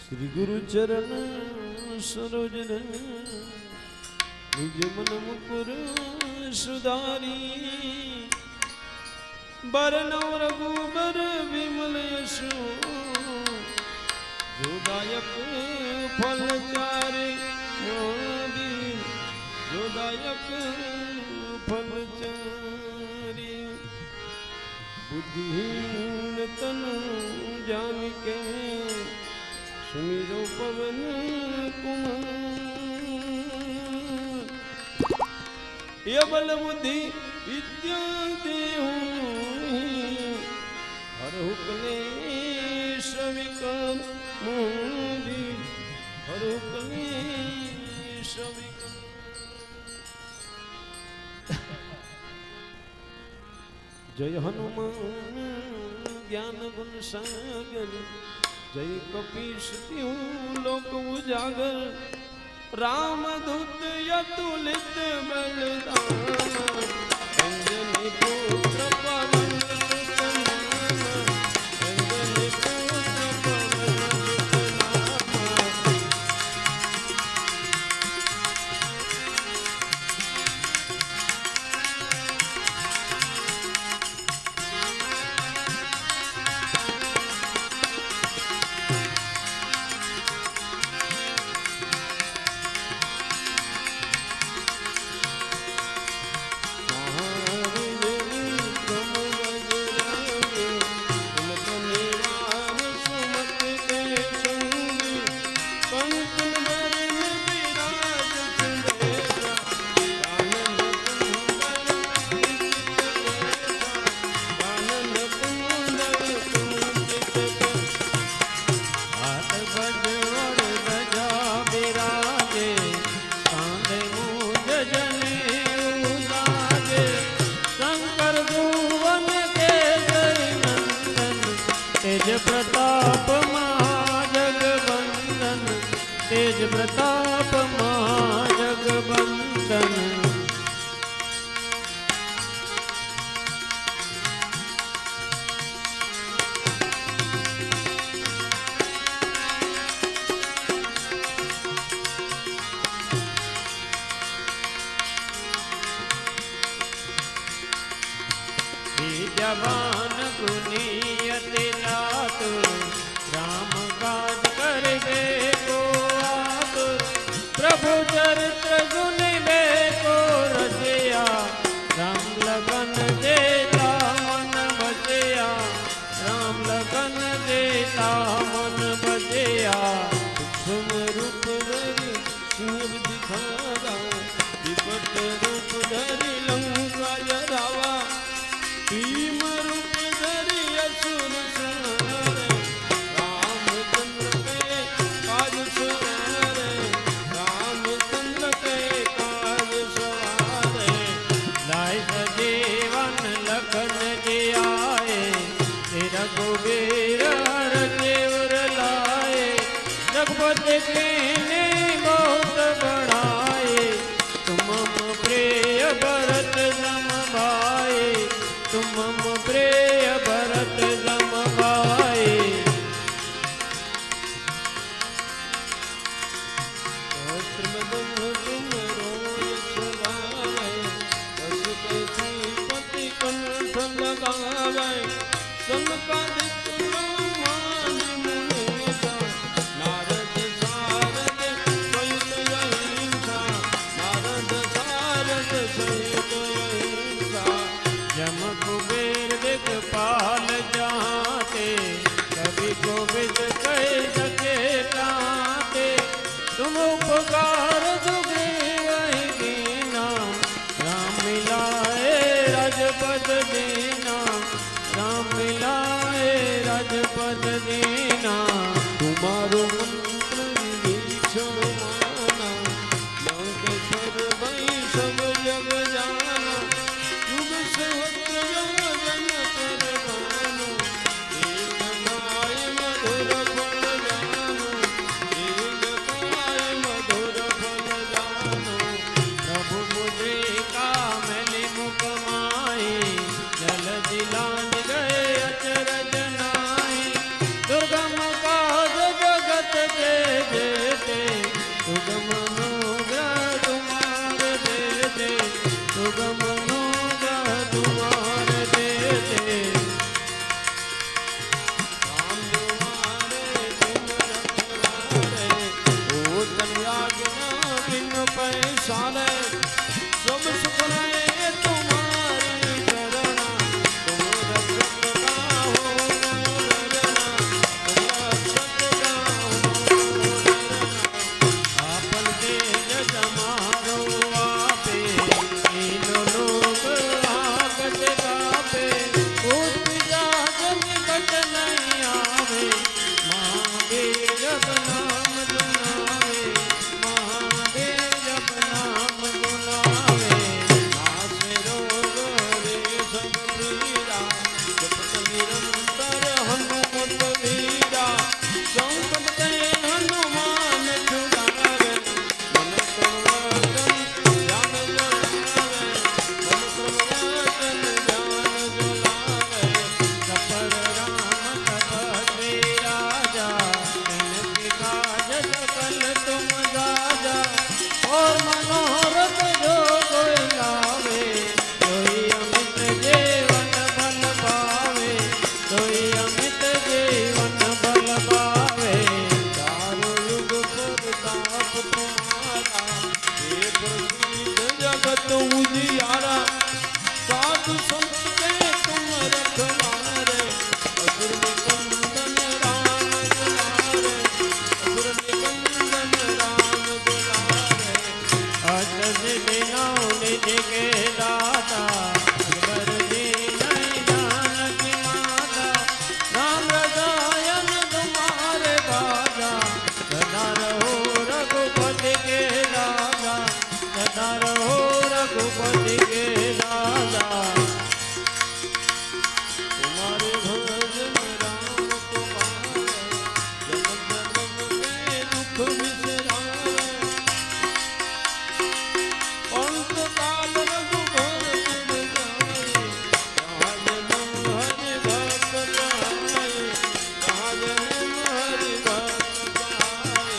श्री गुरु चरण सरोज निज मन मुकुर सुधारी बरनव रघुबर विमल यशो जोदायक फल चारे मोदी जोदायक फल चारे बुद्धिहीन तन जान के सुमिरो पवन कुमार ये बल बुद्धि विद्या देहु हर क्लेश विकल मोदी हर क्लेश विकल। जय हनुमान ज्ञान गुण सागर जय कपीश तिहु लोक उजागर राम दूत यतुलित बलदामा अंजनी पुत्र पवन सुत नामा अंजनी पुत्र पवन सुत नामा। तेज प्रताप महाजगबंदन तेज प्रताप महाजगबंदन। जवान गुनियति लातुर राम काज करबे को आतुर प्रभु चरित्र सुनिबे को रसिया राम लगन देता मन बसिया राम लगन देता मन बसिया। सूक्ष्म रूप धरि सिंह दिखावा विकट रूप धरि लंका जरावा भीम रूप धरि असुर संहारे रामचंद्र के काज सवारे रामचंद्र के काज सवारे। लाए सजीवन लखन जी आए तेरा रघुबीर हर देवर लाए रघुपति कीन्ही बहुत बढ़ाए तुम प्रिय भरत सम भाई तुम प्रिय भरत सम भाई। सहस्रबदन तुम रोयस गावे बस के श्रीपति कंठ लगावे सनकादिक ब्रह्मांड मुनीसा नारद सारद सहित अहिंसा नारद सारद सहित अहिंसा। जम कुबेर दिखपाल जाते कभी गोविंद कह सके ताते तुम उपकार सुग्रीव दीना राम मिलाए राजपद दीना राम मिलाए राजपद दीना। तुम्हारो मंत्र विभीषण माना लंकेश्वर भई सब जग जाना युग सहस्र योजन पर भानु एक गाय मधुर फल जानो एक गाय मधुर फल जानो। प्रभु मुद्रिका मैली मुख माई जल दिलान गए अचरज नाई दुर्गम काज जगत सारे सब सुख रहे तुम्हारी चरणा तुम रक्षक गाहो रजना तुम रक्षक गाहो रजना आपन तेज जमारो आपे इन लोग आगत गापे भूत पिशाच निकट नहीं आवे महादेव जप नाम दुनावे महादेव जप नाम दुनावे नासे रोग रे सब पीड़ा जपत निरंतर हनुमत वीरा संकट ते हनुमान छुड़ावे मन क्रमवचन ध्यान जुलावे मन क्रमवचन ध्यान जुलावे सफर राम तपस्वी राजा इनके काज सकल तुम राजा और मनोरथ जो कोई लावे कोई अमित जीवन बल पावे कोई अमित जीवन बल पावे चारों युग प्रताप तुम्हारा हे प्रसिद्ध जगत उजियारा साधु संत के तुम रखवारे असुर निकंदन राम दुलारे असुर निकंदन राम दुलारे अजस दिनों निधि के दाता अकबर दीन जानकी माता राम रसायन तुम्हारे बाजा सदा रहो रघुपति के राजा सदा रहो रघुपति के राजा तुम्हारे भजन राम तुम्हारे जन्म जन्म के दुख बिसरावे अंत काल रघुबर पुर जाए कहाँ जन्म हरि भक्त कहाए कहाँ जन्म हरि भक्त कहाए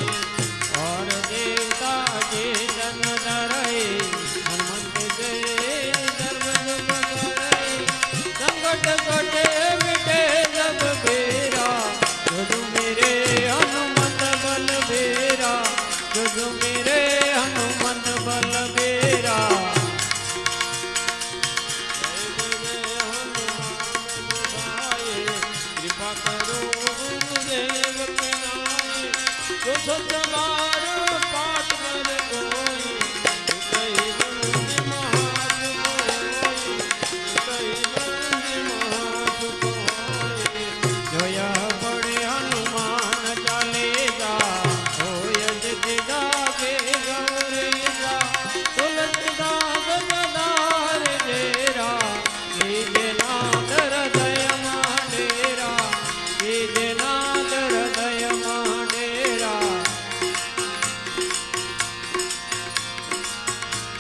और देवता जे जन धरए हनुमत जय सर्व सुख करए संकट कटे मिटे जब बेरा तुझ मेरे हनुमत बल बेरा तुझ मेरे हनुमत बल बेरा जय जय हनुमान गोसाई कृपा करो गुरुदेव के नाई जो सतबार पाठ कर कोई कई बंद महासुख होई कई बंद महासुख होई जोया बड़े हनुमान चालेगा होय जग जागे गौरीजा तुलसीदास सदार जेरा कीजे नाथ हृदय माडेरा कीजे नाथ हृदय माडेरा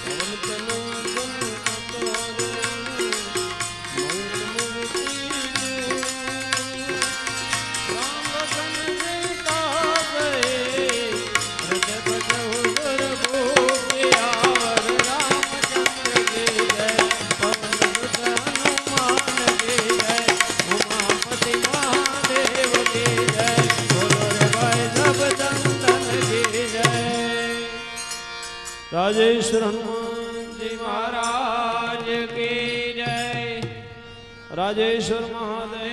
पवन तनु गुण अतुर मंगल मूर्ति राम बचन सीता गए हृदय बजहु गुर भूपि आवर रामचंद्र की जय पवन सुत हनुमान की जय उमापति महादेव की जय बोलो रे भाई सब चंदन की जय राजेश्वर हनुमान जी महाराज की जय राजेश्वर महादेव